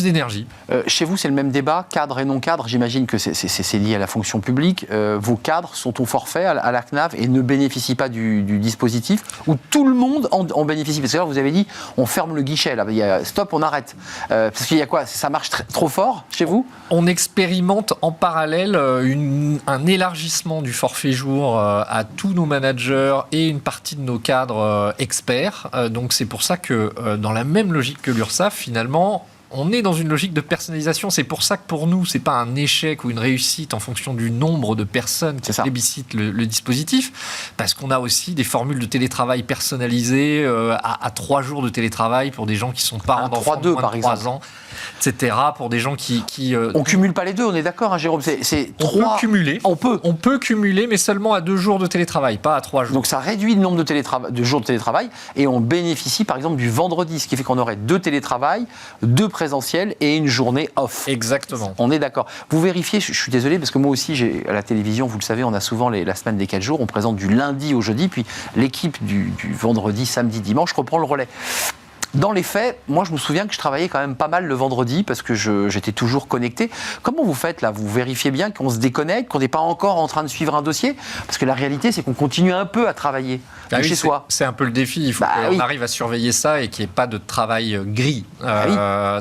d'énergie. Chez vous, c'est le même débat, cadre et non cadre. J'imagine que c'est lié à la fonction publique. Vos cadres sont au forfait à la CNAV et ne bénéficient pas du dispositif, ou tout le monde en bénéficie. Parce que là, vous avez dit, on ferme le guichet. Là. Stop, on arrête. Parce qu'il y a quoi ? Ça marche trop fort chez vous ? On expérimente en parallèle un élargissement du forfait jour à tous nos managers et une partie de nos cadres experts. Donc c'est pour ça que, dans la même logique que l'URSSAF, finalement, on est dans une logique de personnalisation. C'est pour ça que pour nous, c'est pas un échec ou une réussite en fonction du nombre de personnes qui plébiscitent le dispositif, parce qu'on a aussi des formules de télétravail personnalisées à 3 jours de télétravail pour des gens qui sont parents d'enfants de moins de 3 ans, etc. Pour des gens qui on cumule pas les deux, on est d'accord, hein, Jérôme. On peut cumuler. On peut cumuler, mais seulement à 2 jours de télétravail, pas à 3 jours. Donc ça réduit le nombre de jours de télétravail et on bénéficie par exemple du vendredi, ce qui fait qu'on aurait 2 télétravail, 2 présentiels et une journée off. Exactement. On est d'accord. Vous vérifiez, je suis désolé parce que moi aussi, à la télévision, vous le savez, on a souvent la semaine des 4 jours, on présente du lundi au jeudi, puis l'équipe du vendredi, samedi, dimanche reprend le relais. Dans les faits, moi je me souviens que je travaillais quand même pas mal le vendredi parce que j'étais toujours connecté. Comment vous faites là? Vous vérifiez bien qu'on se déconnecte, qu'on n'est pas encore en train de suivre un dossier? Parce que la réalité, c'est qu'on continue un peu à travailler chez soi. C'est un peu le défi. Il faut qu'on arrive à surveiller ça et qu'il n'y ait pas de travail gris.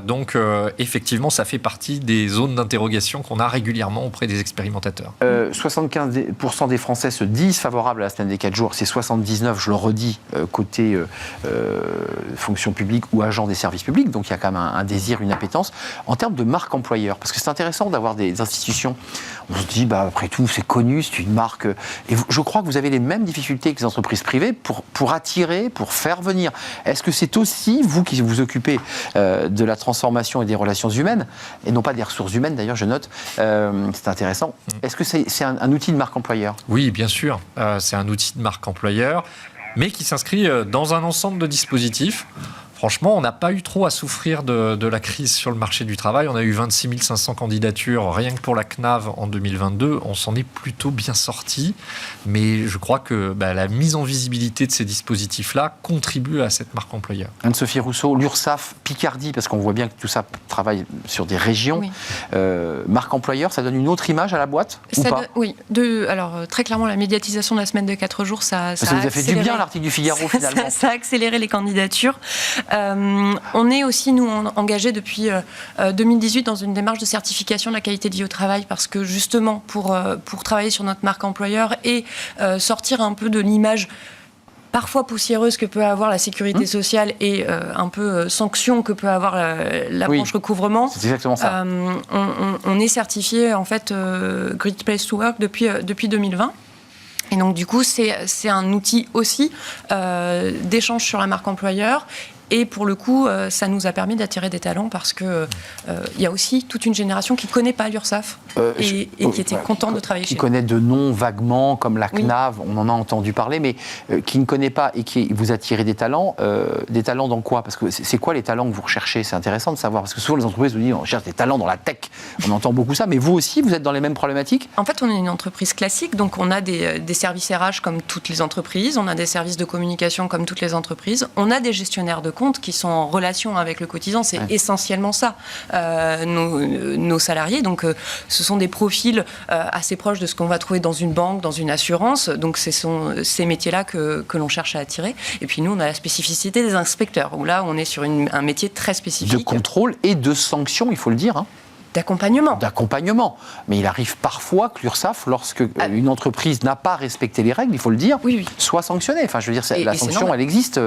Donc effectivement, ça fait partie des zones d'interrogation qu'on a régulièrement auprès des expérimentateurs. 75% des Français se disent favorables à la semaine des 4 jours. C'est 79, je le redis, côté fonction publique ou agent des services publics, donc il y a quand même un désir, une appétence. En termes de marque employeur, parce que c'est intéressant d'avoir des institutions, on se dit, après tout, c'est connu, c'est une marque, et je crois que vous avez les mêmes difficultés que les entreprises privées pour attirer, pour faire venir. Est-ce que c'est aussi, vous qui vous occupez de la transformation et des relations humaines, et non pas des ressources humaines d'ailleurs, je note, c'est intéressant, est-ce que c'est un outil de marque employeur? Oui, bien sûr, c'est un outil de marque employeur, mais qui s'inscrit dans un ensemble de dispositifs. Franchement, on n'a pas eu trop à souffrir de la crise sur le marché du travail. On a eu 26 500 candidatures rien que pour la CNAV en 2022. On s'en est plutôt bien sorti. Mais je crois que la mise en visibilité de ces dispositifs-là contribue à cette marque employeur. Anne-Sophie Rousseau, l'URSSAF Picardie, parce qu'on voit bien que tout ça travaille sur des régions. Oui. Marque employeur, ça donne une autre image à la boîte ou pas? Oui. Alors, très clairement, la médiatisation de la semaine de 4 jours, ça vous a fait du bien, l'article du Figaro, finalement. Ça a accéléré les candidatures. On est aussi, nous, engagés depuis 2018 dans une démarche de certification de la qualité de vie au travail parce que justement, pour travailler sur notre marque employeur et sortir un peu de l'image parfois poussiéreuse que peut avoir la sécurité sociale et un peu sanction que peut avoir la branche recouvrement. C'est exactement ça. On est certifié, en fait, Great Place to Work depuis 2020. Et donc, du coup, c'est un outil aussi d'échange sur la marque employeur. Et pour le coup, ça nous a permis d'attirer des talents parce qu'il y a aussi toute une génération qui ne connaît pas l'URSSAF et qui était contente de travailler chez nous. Qui connaît de noms vaguement, comme la CNAV, on en a entendu parler, mais qui ne connaît pas et qui vous attirez des talents dans quoi? Parce que c'est quoi les talents que vous recherchez? C'est intéressant de savoir, parce que souvent les entreprises vous disent on cherche des talents dans la tech, on entend beaucoup ça, mais vous aussi, vous êtes dans les mêmes problématiques? En fait, on est une entreprise classique, donc on a des services RH comme toutes les entreprises, on a des services de communication comme toutes les entreprises, on a des gestionnaires de compte qui sont en relation avec le cotisant, c'est essentiellement ça, nos salariés. Donc, ce sont des profils assez proches de ce qu'on va trouver dans une banque, dans une assurance. Donc, ce sont ces métiers-là que l'on cherche à attirer. Et puis, nous, on a la spécificité des inspecteurs, où là, on est sur un métier très spécifique. De contrôle et de sanction, il faut le dire, D'accompagnement. Mais il arrive parfois que l'URSSAF, lorsque une entreprise n'a pas respecté les règles, il faut le dire, soit sanctionnée. Enfin, je veux dire, la sanction, elle existe,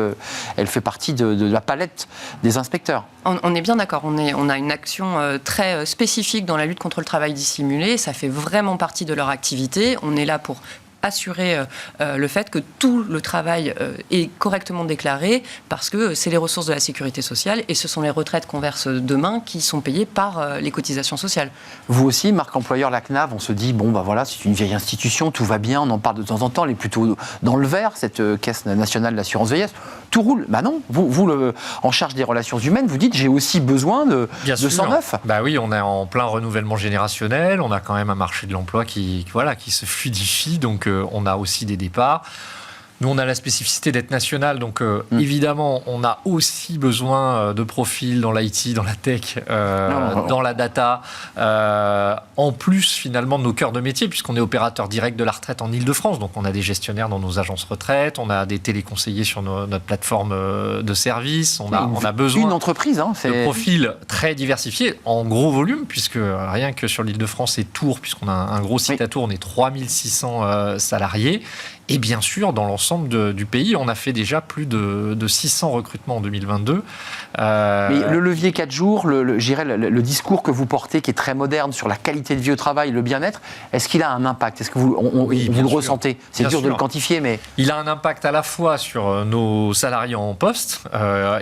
elle fait partie de la palette des inspecteurs. On est bien d'accord. On a une action très spécifique dans la lutte contre le travail dissimulé. Ça fait vraiment partie de leur activité. On est là pour assurer le fait que tout le travail est correctement déclaré parce que c'est les ressources de la sécurité sociale et ce sont les retraites qu'on verse demain qui sont payées par les cotisations sociales. Vous aussi, marque employeur, la CNAV, on se dit, c'est une vieille institution, tout va bien, on en parle de temps en temps, elle est plutôt dans le vert, cette Caisse nationale d'assurance vieillesse, tout roule. Non, vous en charge des relations humaines, vous dites, j'ai aussi besoin de 109. Oui, on est en plein renouvellement générationnel, on a quand même un marché de l'emploi qui se fluidifie, donc on a aussi des départs. Nous, on a la spécificité d'être national, donc évidemment, on a aussi besoin de profils dans l'IT, dans la tech, dans la data, en plus finalement de nos cœurs de métier, puisqu'on est opérateur direct de la retraite en Ile-de-France, donc on a des gestionnaires dans nos agences retraite, on a des téléconseillers sur notre plateforme de services, on a besoin une entreprise, de profils très diversifiés, en gros volume, puisque rien que sur l'Ile-de-France et Tours, puisqu'on a un gros site à Tours, on est 3600 salariés. Et bien sûr, dans l'ensemble du pays, on a fait déjà plus de 600 recrutements en 2022. Mais le levier 4 jours, je dirais le discours que vous portez, qui est très moderne sur la qualité de vie au travail, le bien-être, est-ce qu'il a un impact? Est-ce que vous le ressentez? C'est dur de le quantifier, mais... Il a un impact à la fois sur nos salariés en poste,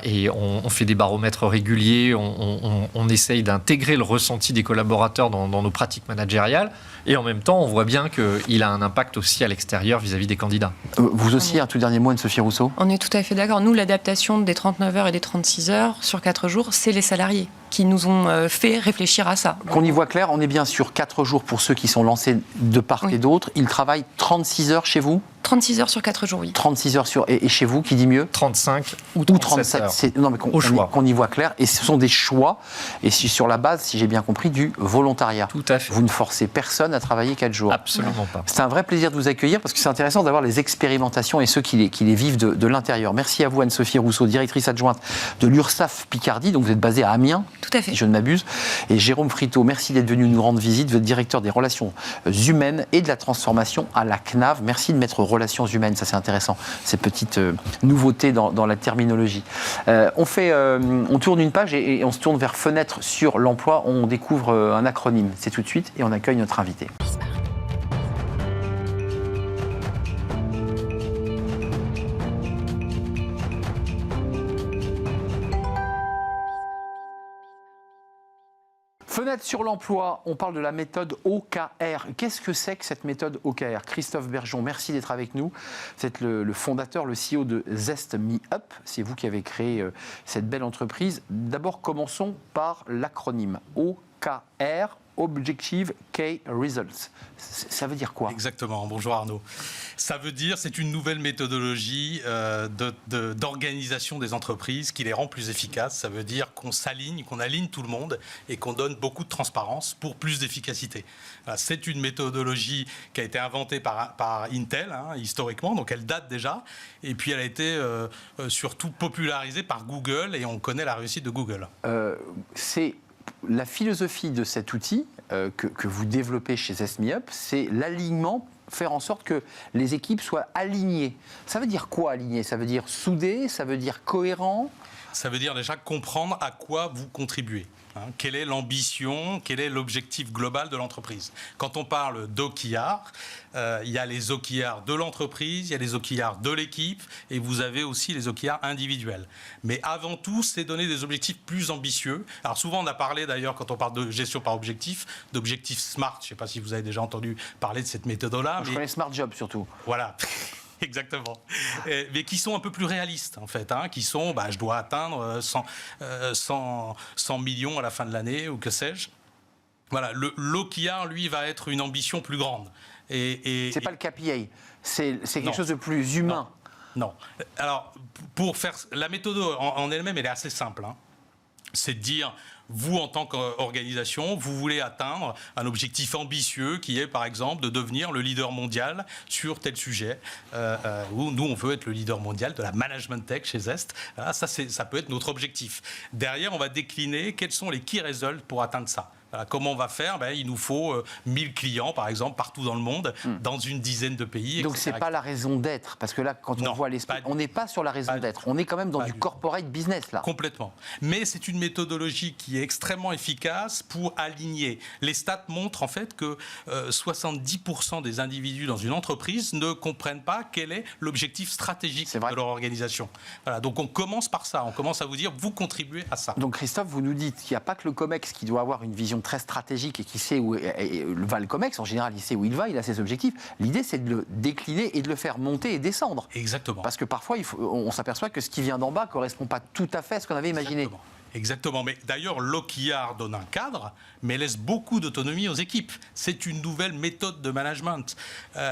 et on fait des baromètres réguliers, on essaye d'intégrer le ressenti des collaborateurs dans nos pratiques managériales, et en même temps, on voit bien qu'il a un impact aussi à l'extérieur vis-à-vis des candidats. Vous aussi, un tout dernier mot, Anne-Sophie Rousseau? On est tout à fait d'accord. Nous, l'adaptation des 39 heures et des 36 heures sur 4 jours, c'est les salariés qui nous ont fait réfléchir à ça. Qu'on y voit clair, on est bien sur 4 jours pour ceux qui sont lancés de part et d'autre. Ils travaillent 36 heures chez vous? 36 heures sur 4 jours, oui. 36 heures et chez vous, qui dit mieux? 35 ou 37 heures. Non, mais qu'on y voit clair. Et ce sont des choix, et sur la base, si j'ai bien compris, du volontariat. Tout à fait. Vous ne forcez personne à travailler 4 jours. Absolument pas. C'est un vrai plaisir de vous accueillir, parce que c'est intéressant d'avoir les expérimentations et ceux qui les vivent de l'intérieur. Merci à vous, Anne-Sophie Rousseau, directrice adjointe de l'URSSAF Picardie. Donc vous êtes basée à Amiens, tout à fait, si je ne m'abuse. Et Jérôme Friteau, merci d'être venu nous rendre visite. Vous êtes directeur des relations humaines et de la transformation à la CNAV. Merci de mettre relations humaines, ça c'est intéressant, ces petites nouveautés dans la terminologie. On tourne une page et on se tourne vers fenêtre sur l'emploi. On découvre un acronyme. C'est tout de suite et on accueille notre invité. Fenêtre sur l'emploi, on parle de la méthode OKR. Qu'est-ce que c'est que cette méthode OKR? Christophe Bergeon, merci d'être avec nous. Vous êtes le fondateur, le CEO de Zest Me Up. C'est vous qui avez créé cette belle entreprise. D'abord, commençons par l'acronyme OKR, Objective Key Results. Ça veut dire quoi? Exactement. Bonjour Arnaud. Ça veut dire, c'est une nouvelle méthodologie d'organisation des entreprises qui les rend plus efficaces. Ça veut dire qu'on s'aligne, qu'on aligne tout le monde et qu'on donne beaucoup de transparence pour plus d'efficacité. C'est une méthodologie qui a été inventée par Intel, historiquement, donc elle date déjà. Et puis elle a été surtout popularisée par Google et on connaît la réussite de Google. C'est la philosophie de cet outil que vous développez chez Zest Me Up, c'est l'alignement, faire en sorte que les équipes soient alignées. Ça veut dire quoi, aligné? Ça veut dire soudé? Ça veut dire cohérent? Ça veut dire déjà comprendre à quoi vous contribuez. Quelle est l'ambition, quel est l'objectif global de l'entreprise? Quand on parle d'OKR, il y a les OKR de l'entreprise, il y a les OKR de l'équipe et vous avez aussi les OKR individuels. Mais avant tout, c'est donner des objectifs plus ambitieux. Alors souvent, on a parlé d'ailleurs, quand on parle de gestion par objectif, d'objectifs SMART. Je ne sais pas si vous avez déjà entendu parler de cette méthode-là. Je connais Smart Job surtout. Voilà. Exactement. Mais qui sont un peu plus réalistes, en fait. Qui sont, je dois atteindre 100 millions à la fin de l'année, ou que sais-je. Voilà, l'OKR, lui, va être une ambition plus grande. C'est pas le KPI, c'est quelque chose de plus humain. Non. Alors, pour faire... La méthode en elle-même, elle est assez simple. C'est de dire... Vous, en tant qu'organisation, vous voulez atteindre un objectif ambitieux qui est, par exemple, de devenir le leader mondial sur tel sujet. Nous, on veut être le leader mondial de la management tech chez Zest. Voilà, ça peut être notre objectif. Derrière, on va décliner quels sont les key results pour atteindre ça. Voilà, comment on va faire? Il nous faut 1000 clients, par exemple, partout dans le monde, dans une dizaine de pays. Donc, ce n'est pas la raison d'être. Parce que là, quand on voit l'esprit, on n'est pas sur la raison d'être. On est quand même dans du corporate business, là. Complètement. Mais c'est une méthodologie qui est extrêmement efficace pour aligner. Les stats montrent, en fait, que 70% des individus dans une entreprise ne comprennent pas quel est l'objectif stratégique de leur organisation. Voilà, donc, on commence par ça. On commence à vous dire, vous contribuez à ça. Donc, Christophe, vous nous dites qu'il n'y a pas que le COMEX qui doit avoir une vision très stratégique et qui sait où va le COMEX. En général, il sait où il va, il a ses objectifs. L'idée, c'est de le décliner et de le faire monter et descendre. Exactement. Parce que parfois, on s'aperçoit que ce qui vient d'en bas ne correspond pas tout à fait à ce qu'on avait imaginé. Exactement. Mais d'ailleurs, l'OKR donne un cadre, mais laisse beaucoup d'autonomie aux équipes. C'est une nouvelle méthode de management.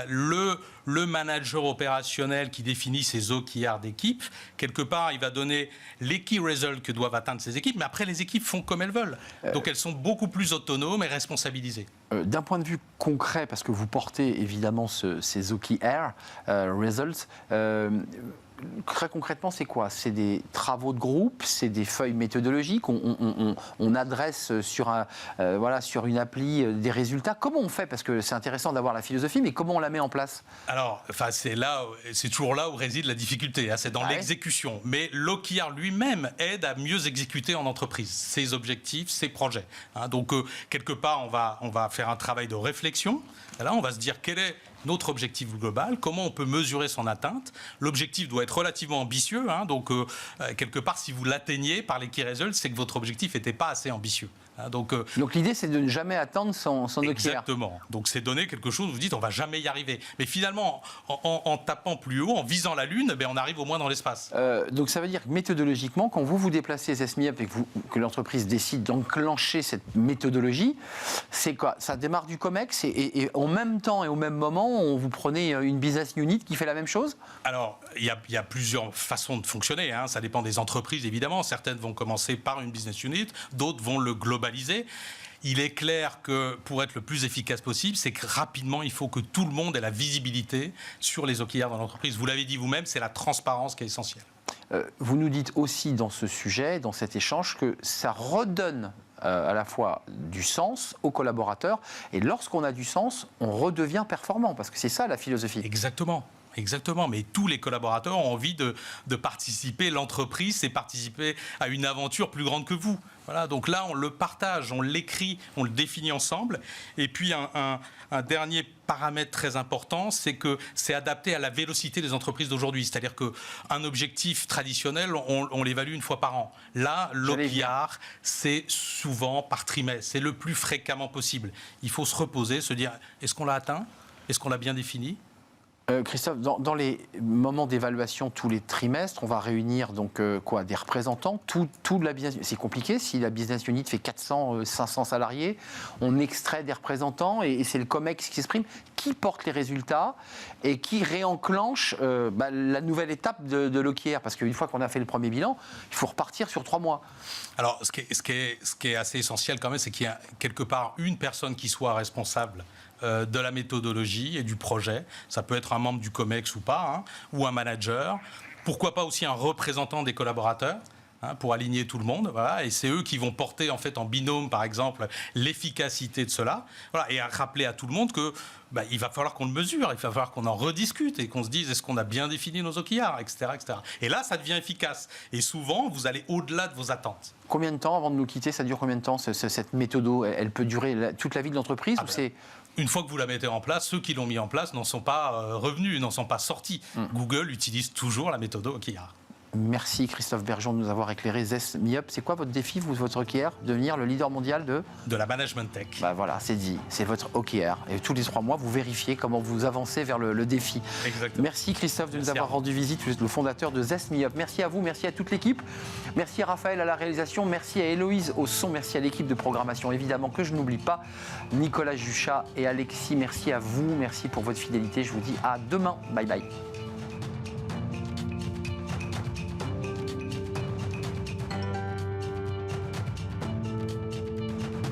Le manager opérationnel qui définit ses OKR d'équipe, quelque part, il va donner les key results que doivent atteindre ses équipes, mais après, les équipes font comme elles veulent. Donc, elles sont beaucoup plus autonomes et responsabilisées. D'un point de vue concret, parce que vous portez évidemment ces OKR results, très concrètement, c'est quoi? C'est des travaux de groupe, c'est des feuilles méthodologiques, on adresse sur une appli des résultats. Comment on fait? Parce que c'est intéressant d'avoir la philosophie, mais comment on la met en place? Alors, c'est toujours là où réside la difficulté, hein, c'est dans l'exécution. Mais l'OKR lui-même aide à mieux exécuter en entreprise ses objectifs, ses projets. Hein. Donc, quelque part, on va faire un travail de réflexion. Là, on va se dire quel est notre objectif global, comment on peut mesurer son atteinte. L'objectif doit être relativement ambitieux, hein, donc quelque part, si vous l'atteignez par les key results, c'est que votre objectif n'était pas assez ambitieux. Hein, donc l'idée, c'est de ne jamais atteindre son OKR. Exactement. Donc c'est donner quelque chose, vous dites, on ne va jamais y arriver. Mais finalement, en tapant plus haut, en visant la Lune, on arrive au moins dans l'espace. Donc ça veut dire que méthodologiquement, quand vous déplacez SMIUP et que l'entreprise décide d'enclencher cette méthodologie, c'est quoi? Ça démarre du COMEX et en même temps et au même moment, vous prenez une business unit qui fait la même chose? Alors, il y a plusieurs façons de fonctionner. Hein. Ça dépend des entreprises, évidemment. Certaines vont commencer par une business unit, d'autres vont le globaliser. Il est clair que pour être le plus efficace possible, c'est que rapidement, il faut que tout le monde ait la visibilité sur les OKR dans l'entreprise. Vous l'avez dit vous-même, c'est la transparence qui est essentielle. Vous nous dites aussi dans ce sujet, dans cet échange, que ça redonne à la fois du sens aux collaborateurs, et lorsqu'on a du sens, on redevient performant, parce que c'est ça la philosophie. Exactement. Exactement, mais tous les collaborateurs ont envie de participer. L'entreprise, c'est participer à une aventure plus grande que vous. Voilà, donc là, on le partage, on l'écrit, on le définit ensemble. Et puis, un dernier paramètre très important, c'est que c'est adapté à la vélocité des entreprises d'aujourd'hui. C'est-à-dire qu'un objectif traditionnel, on l'évalue une fois par an. Là, l'OKR, c'est souvent par trimestre. C'est le plus fréquemment possible. Il faut se reposer, se dire, est-ce qu'on l'a atteint? Est-ce qu'on l'a bien défini? Christophe, dans les moments d'évaluation tous les trimestres, on va réunir donc des représentants, tout de la business. C'est compliqué si la business unit fait 400, 500 salariés, on extrait des représentants et c'est le COMEX qui s'exprime. Qui porte les résultats et qui réenclenche la nouvelle étape de l'OKR? Parce qu'une fois qu'on a fait le premier bilan, il faut repartir sur 3 mois. Alors, ce qui est assez essentiel quand même, c'est qu'il y a quelque part une personne qui soit responsable de la méthodologie et du projet. Ça peut être un membre du COMEX ou pas, hein, ou un manager. Pourquoi pas aussi un représentant des collaborateurs, hein, pour aligner tout le monde. Voilà, et c'est eux qui vont porter en fait en binôme, par exemple, l'efficacité de cela. Voilà, et à rappeler à tout le monde que il va falloir qu'on le mesure, il va falloir qu'on en rediscute et qu'on se dise est-ce qu'on a bien défini nos OKR, etc., etc. Et là, ça devient efficace. Et souvent, vous allez au-delà de vos attentes. Combien de temps avant de nous quitter? Ça dure combien de temps cette méthode? Elle peut durer toute la vie de l'entreprise ou c'est... Une fois que vous la mettez en place, ceux qui l'ont mis en place n'en sont pas revenus, n'en sont pas sortis. Google utilise toujours la méthode OKR. Merci Christophe Bergeon de nous avoir éclairé. SMIUP, c'est quoi votre défi, votre OKR? Devenir le leader mondial de la management tech. Voilà, c'est dit, c'est votre OKR. Et tous les 3 mois, vous vérifiez comment vous avancez vers le défi. Exactement. Merci Christophe de nous avoir rendu visite. Vous êtes le fondateur de SMIUP. Merci à vous, merci à toute l'équipe. Merci à Raphaël à la réalisation, merci à Héloïse au son, merci à l'équipe de programmation, évidemment, que je n'oublie pas, Nicolas Juchat et Alexis. Merci à vous, merci pour votre fidélité. Je vous dis à demain. Bye bye.